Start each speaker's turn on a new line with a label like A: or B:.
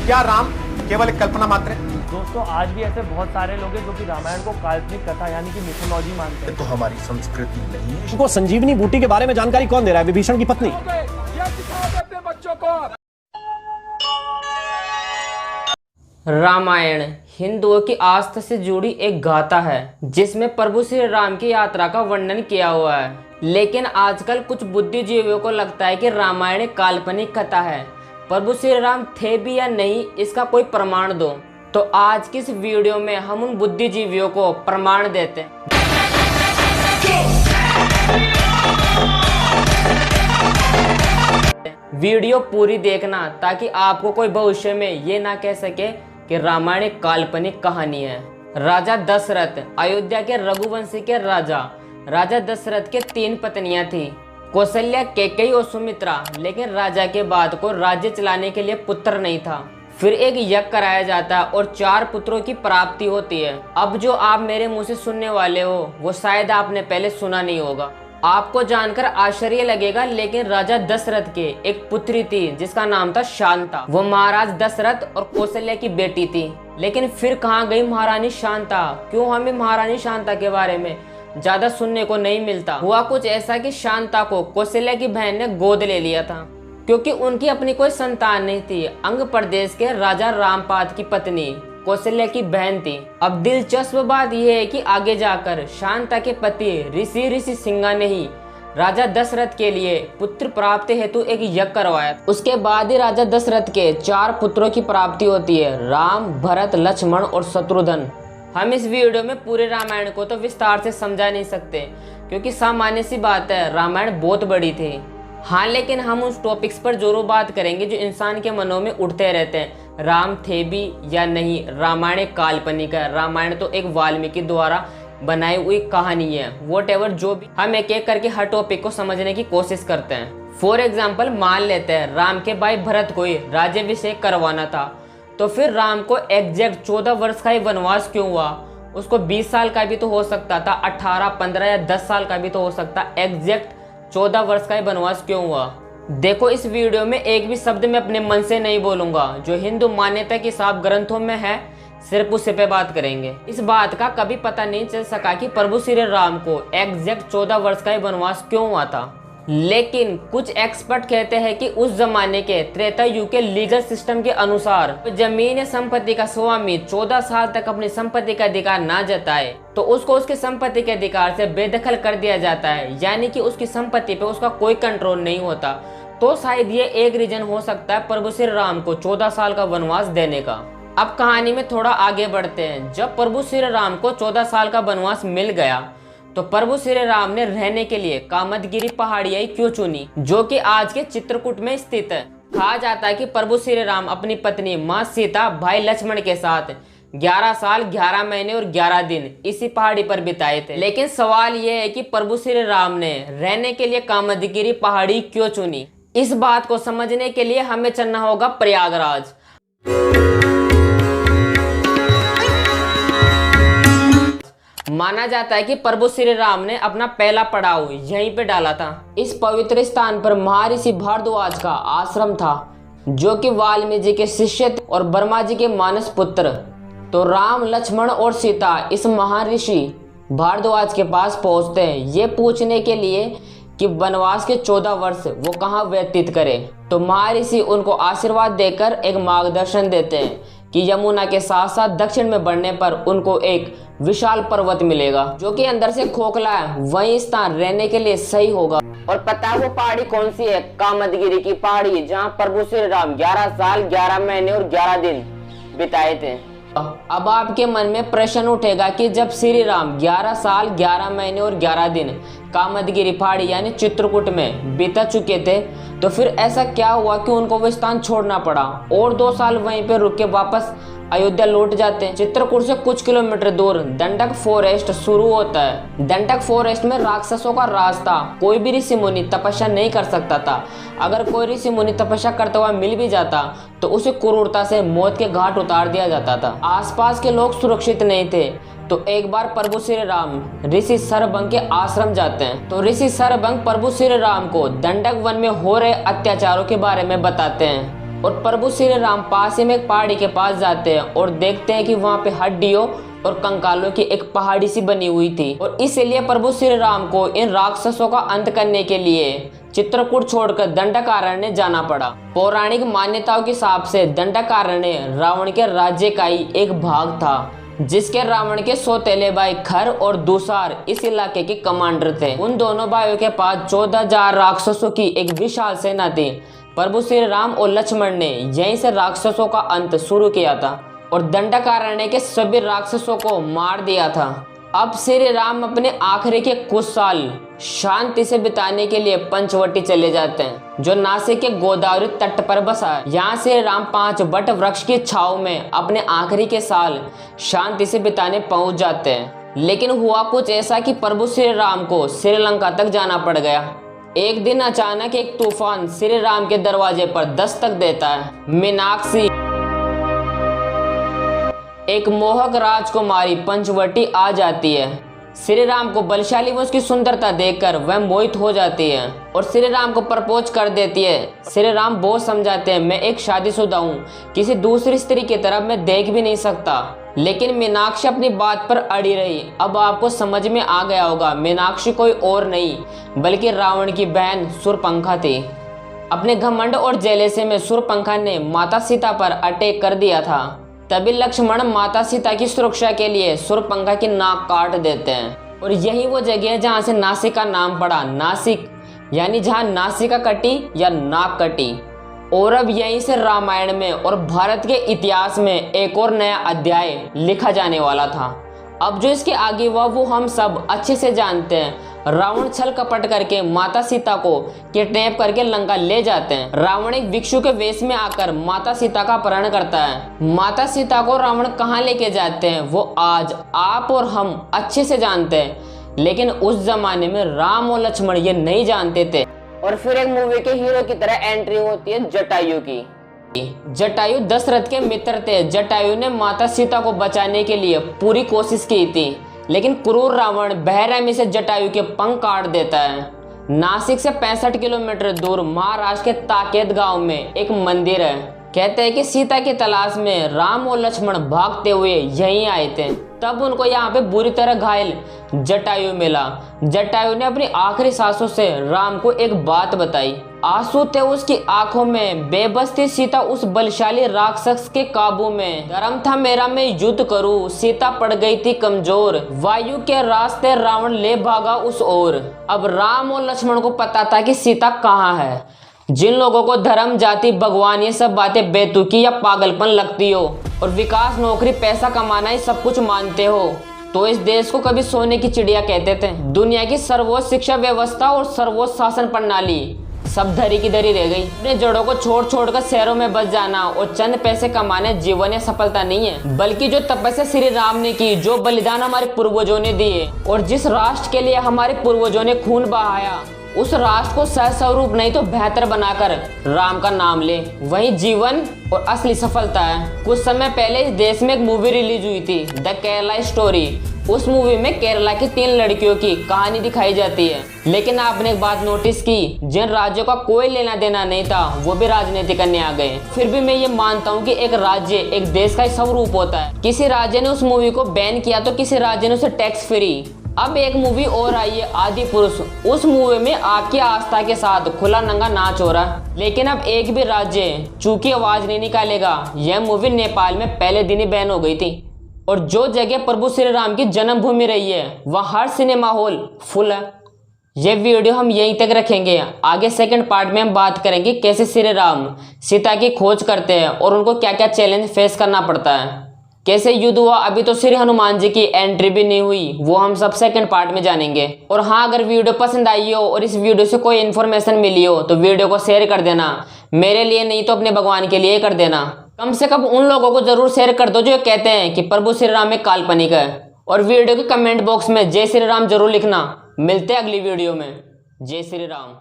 A: क्या राम केवल एक कल्पना मात्र है?
B: दोस्तों, आज भी ऐसे बहुत सारे लोग हैं जो कि रामायण को काल्पनिक कथा यानी कि मिथोलॉजी मानते हैं।
A: तो हमारी संस्कृति नहीं है।
C: को संजीवनी बूटी के बारे में जानकारी कौन दे रहा है? विभीषण की पत्नी।
D: अपने बच्चों को।
E: रामायण हिंदुओं की आस्था से जुड़ी एक गाथा है जिसमें प्रभु श्री राम की यात्रा का वर्णन किया हुआ है। लेकिन आजकल कुछ बुद्धिजीवियों को लगता है कि रामायण एक काल्पनिक कथा है। प्रभु श्री राम थे भी या नहीं, इसका कोई प्रमाण दो। तो आज की इस वीडियो में हम उन बुद्धिजीवियों को प्रमाण देते हैं। वीडियो पूरी देखना ताकि आपको कोई भविष्य में ये ना कह सके कि रामायण एक काल्पनिक कहानी है। राजा दशरथ अयोध्या के रघुवंशी के राजा दशरथ के 3 पत्नियां थी, कौशल्या, कैकेयी और सुमित्रा। लेकिन राजा के बाद को राज्य चलाने के लिए पुत्र नहीं था। फिर एक यज्ञ कराया जाता है और 4 पुत्रों की प्राप्ति होती है। अब जो आप मेरे मुंह से सुनने वाले हो वो शायद आपने पहले सुना नहीं होगा। आपको जानकर आश्चर्य लगेगा, लेकिन राजा दशरथ के एक पुत्री थी जिसका नाम था शांता। वो महाराज दशरथ और कौशल्या की बेटी थी। लेकिन फिर कहाँ गई महारानी शांता? क्यों हमें महारानी शांता के बारे में ज्यादा सुनने को नहीं मिलता? हुआ कुछ ऐसा कि शांता को कौशल्या की बहन ने गोद ले लिया था क्योंकि उनकी अपनी कोई संतान नहीं थी। अंग प्रदेश के राजा रामपाद की पत्नी कौशल्या की बहन थी। अब दिलचस्प बात यह है कि आगे जाकर शांता के पति ऋषि सिंघा ने ही राजा दशरथ के लिए पुत्र प्राप्ति हेतु एक यज्ञ करवाया। उसके बाद ही राजा दशरथ के 4 पुत्रों की प्राप्ति होती है, राम, भरत, लक्ष्मण और शत्रुघ्न। हम इस वीडियो में पूरे रामायण को तो विस्तार से समझा नहीं सकते क्योंकि सामान्य सी बात है, रामायण बहुत बड़ी थी। हाँ, लेकिन हम उस टॉपिक्स पर जरूर बात करेंगे जो इंसान के मनों में उठते रहते हैं। राम थे भी या नहीं, रामायण एक काल्पनिक है। रामायण तो एक वाल्मीकि द्वारा बनाई हुई कहानी है। वॉटएवर जो भी, हम एक एक करके हर टॉपिक को समझने की कोशिश करते हैं। फॉर एग्जाम्पल मान लेते हैं राम के भाई भरत को ही राज्याभिषेक करवाना था, तो फिर राम को एग्जैक्ट 14 वर्ष का ही वनवास क्यों हुआ? उसको 20 साल का भी तो हो सकता था, 18, 15 या 10 साल का भी तो हो सकता। एग्जैक्ट 14 वर्ष का ही वनवास क्यों हुआ? देखो, इस वीडियो में एक भी शब्द मैं अपने मन से नहीं बोलूंगा। जो हिंदू मान्यता के हिसाब ग्रंथों में है सिर्फ उसी पे बात करेंगे। इस बात का कभी पता नहीं चल सका कि प्रभु श्री राम को एग्जैक्ट 14 वर्ष का ही वनवास क्यों हुआ था। लेकिन कुछ एक्सपर्ट कहते हैं कि उस जमाने के त्रेता युग के लीगल सिस्टम के अनुसार जमीन या संपत्ति का स्वामी 14 साल तक अपनी संपत्ति का अधिकार ना जताए तो उसको उसके संपत्ति के अधिकार से बेदखल कर दिया जाता है, यानी कि उसकी संपत्ति पे उसका कोई कंट्रोल नहीं होता। तो शायद ये एक रीजन हो सकता है प्रभु श्री राम को 14 साल का वनवास देने का। अब कहानी में थोड़ा आगे बढ़ते हैं। जब प्रभु श्री राम को 14 साल का वनवास मिल गया तो प्रभु श्री राम ने रहने के लिए कामदगिरी पहाड़ियां क्यों चुनी, जो कि आज के चित्रकूट में स्थित है। कहा जाता है कि प्रभु श्री राम अपनी पत्नी मां सीता, भाई लक्ष्मण के साथ 11 साल 11 महीने और 11 दिन इसी पहाड़ी पर बिताए थे। लेकिन सवाल यह है कि प्रभु श्री राम ने रहने के लिए कामदगिरी पहाड़ी क्यों चुनी? इस बात को समझने के लिए हमें चलना होगा प्रयागराज। माना जाता है कि प्रभु श्री राम ने अपना पहला पड़ाव यहीं पे डाला था। इस पवित्र स्थान पर महर्षि भारद्वाज का आश्रम था, जो कि वाल्मीकि के शिष्य थे और ब्रह्मा जी के मानस पुत्र। तो राम, लक्ष्मण और सीता इस महर्षि भारद्वाज के पास पहुंचते हैं ये पूछने के लिए कि वनवास के 14 वर्ष वो कहाँ व्यतीत करें। तो महर्षि उनको आशीर्वाद देकर एक मार्गदर्शन देते हैं कि यमुना के साथ साथ दक्षिण में बढ़ने पर उनको एक विशाल पर्वत मिलेगा जो कि अंदर से खोखला है, वही स्थान रहने के लिए सही होगा। और पता है वो पहाड़ी कौन सी है? कामदगिरी की पहाड़ी, जहाँ प्रभु श्री राम 11 साल 11 महीने और 11 दिन बिताए थे। अब आपके मन में प्रश्न उठेगा कि जब श्री राम 11 साल 11 महीने और 11 दिन कामदगिरी पहाड़ी यानी चित्रकूट में बिता चुके थे तो फिर ऐसा क्या हुआ कि उनको वो स्थान छोड़ना पड़ा और 2 साल वहीं पे रुक के वापस अयोध्या लौट जाते हैं। चित्रकूट से कुछ किलोमीटर दूर दंडक फॉरेस्ट शुरू होता है। दंडक फॉरेस्ट में राक्षसों का राज था, कोई भी ऋषि मुनि तपस्या नहीं कर सकता था। अगर कोई ऋषि मुनि तपस्या करता हुआ मिल भी जाता तो उसे क्रूरता से मौत के घाट उतार दिया जाता था। आसपास के लोग सुरक्षित नहीं थे। तो एक बार प्रभु श्री राम ऋषि सरभंग के आश्रम जाते हैं। तो ऋषि सरभंग प्रभु श्री राम को दंडक वन में हो रहे अत्याचारों के बारे में बताते हैं और प्रभु श्री राम पास ही में एक पहाड़ी के पास जाते हैं और देखते हैं कि वहाँ पे हड्डियों और कंकालों की एक पहाड़ी सी बनी हुई थी। और इसलिए प्रभु श्री राम को इन राक्षसों का अंत करने के लिए चित्रकूट छोड़कर दंडकारण्य जाना पड़ा। पौराणिक मान्यताओं के हिसाब से दंडकारण्य रावण के राज्य का ही एक भाग था, जिसके रावण के सौतेले भाई खर और दुसार इस इलाके के कमांडर थे। उन दोनों भाइयों के पास 14,000 राक्षसों की एक विशाल सेना थी। प्रभु श्री राम और लक्ष्मण ने यहीं से राक्षसों का अंत शुरू किया था और दंडकारण्य के सभी राक्षसों को मार दिया था। अब श्री राम अपने आखिरी के कुछ साल शांति से बिताने के लिए पंचवटी चले जाते हैं, जो नासिक के गोदावरी तट पर बसा है। यहाँ श्री राम 5 वट वृक्ष की छाव में अपने आखिरी के साल शांति से बिताने पहुंच जाते हैं। लेकिन हुआ कुछ ऐसा कि प्रभु श्री राम को श्रीलंका तक जाना पड़ गया। एक दिन अचानक एक तूफान श्री राम के दरवाजे पर दस्तक देता है। मीनाक्षी, एक मोहक राजकुमारी पंचवटी आ जाती है। श्री राम को बलशाली व उसकी सुंदरता देखकर वह मोहित हो जाती है और श्री राम को प्रपोज कर देती है। श्री राम बहुत समझाते हैं, मैं एक शादीशुदा हूँ, किसी दूसरी स्त्री की तरफ मैं देख भी नहीं सकता। लेकिन मीनाक्षी अपनी बात पर अड़ी रही। अब आपको समझ में आ गया होगा, मीनाक्षी कोई और नहीं बल्कि रावण की बहन शूर्पणखा थी। अपने घमंड और जेलसी में शूर्पणखा ने माता सीता पर अटैक कर दिया था। तभी लक्ष्मण माता सीता की सुरक्षा के लिए शूर्पणखा की नाक काट देते हैं और यही वो जगह है जहाँ से नासिक का नाम पड़ा। नासिक यानी जहाँ नासिका कटी या नाक कटी। और अब यहीं से रामायण में और भारत के इतिहास में एक और नया अध्याय लिखा जाने वाला था। अब जो इसके आगे हुआ वो हम सब अच्छे से जानते हैं। रावण छल कपट करके माता सीता को किडनैप करके लंका ले जाते हैं। रावण एक भिक्षु के वेश में आकर माता सीता का अपहरण करता है। माता सीता को रावण कहाँ लेके जाते हैं वो आज आप और हम अच्छे से जानते हैं, लेकिन उस जमाने में राम और लक्ष्मण ये नहीं जानते थे। और फिर एक मूवी के हीरो की तरह एंट्री होती है जटायु की। जटायु दशरथ के मित्र थे। जटायु ने माता सीता को बचाने के लिए पूरी कोशिश की थी, लेकिन क्रूर रावण बेरहमी से जटायु के पंख काट देता है। नासिक से 65 किलोमीटर दूर महाराष्ट्र के ताकेत गांव में एक मंदिर है। कहते हैं कि सीता की तलाश में राम और लक्ष्मण भागते हुए यहीं आए थे। तब उनको यहाँ पे बुरी तरह घायल जटायु मिला। जटायु ने अपनी आखिरी सांसों से राम को एक बात बताई। आंसू थे उसकी आंखों में, बेबस थी सीता उस बलशाली राक्षस के काबू में। धर्म था मेरा मैं युद्ध करूं, सीता पड़ गई थी कमजोर। वायु के रास्ते रावण ले भागा उस ओर। अब राम और लक्ष्मण को पता था कि सीता कहाँ है। जिन लोगों को धर्म, जाति, भगवान ये सब बातें बेतुकी या पागलपन लगती हो और विकास, नौकरी, पैसा कमाना ही सब कुछ मानते हो, तो इस देश को कभी सोने की चिड़िया कहते थे। दुनिया की सर्वोच्च शिक्षा व्यवस्था और सर्वोच्च शासन प्रणाली सब धरी की धरी रह गई। अपने जड़ों को छोड़ कर शहरों में बस जाना और चंद पैसे कमाने जीवन या सफलता नहीं है, बल्कि जो तपस्या श्री राम ने की, जो बलिदान हमारे पूर्वजों ने दिए और जिस राष्ट्र के लिए हमारे पूर्वजों ने खून बहाया, उस राष्ट्र को सहस्वरूप नहीं तो बेहतर बनाकर राम का नाम ले, वही जीवन और असली सफलता है। कुछ समय पहले इस देश में एक मूवी रिलीज हुई थी, द केरला स्टोरी। उस मूवी में केरला की 3 लड़कियों की कहानी दिखाई जाती है। लेकिन आपने एक बात नोटिस की, जिन राज्यों का कोई लेना देना नहीं था वो भी राजनीति करने आ गए। फिर भी मैं ये मानता हूँ कि एक राज्य एक देश का ही स्वरूप होता है। किसी राज्य ने उस मूवी को बैन किया तो किसी राज्य ने उसे टैक्स फ्री। अब एक मूवी और आई है, आदि पुरुष। उस मूवी में आपकी आस्था के साथ खुला नंगा नाच हो रहा है, लेकिन अब एक भी राज्य चूंकि आवाज नहीं निकालेगा। यह मूवी नेपाल में पहले दिन ही बैन हो गई थी। और जो जगह प्रभु श्री राम की जन्मभूमि रही है वह हर सिनेमा हॉल फुल है। यह वीडियो हम यहीं तक रखेंगे। आगे सेकंड पार्ट में हम बात करेंगे कैसे श्री राम सीता की खोज करते हैं और उनको क्या क्या चैलेंज फेस करना पड़ता है, कैसे युद्ध हुआ। अभी तो श्री हनुमान जी की एंट्री भी नहीं हुई, वो हम सब सेकंड पार्ट में जानेंगे। और हाँ, अगर वीडियो पसंद आई हो और इस वीडियो से कोई इन्फॉर्मेशन मिली हो तो वीडियो को शेयर कर देना। मेरे लिए नहीं तो अपने भगवान के लिए कर देना। कम से कम उन लोगों को जरूर शेयर कर दो जो कहते हैं कि प्रभु श्री राम एक काल्पनिक है। और वीडियो के कमेंट बॉक्स में जय श्री राम जरूर लिखना। मिलते हैं अगली वीडियो में। जय श्री राम।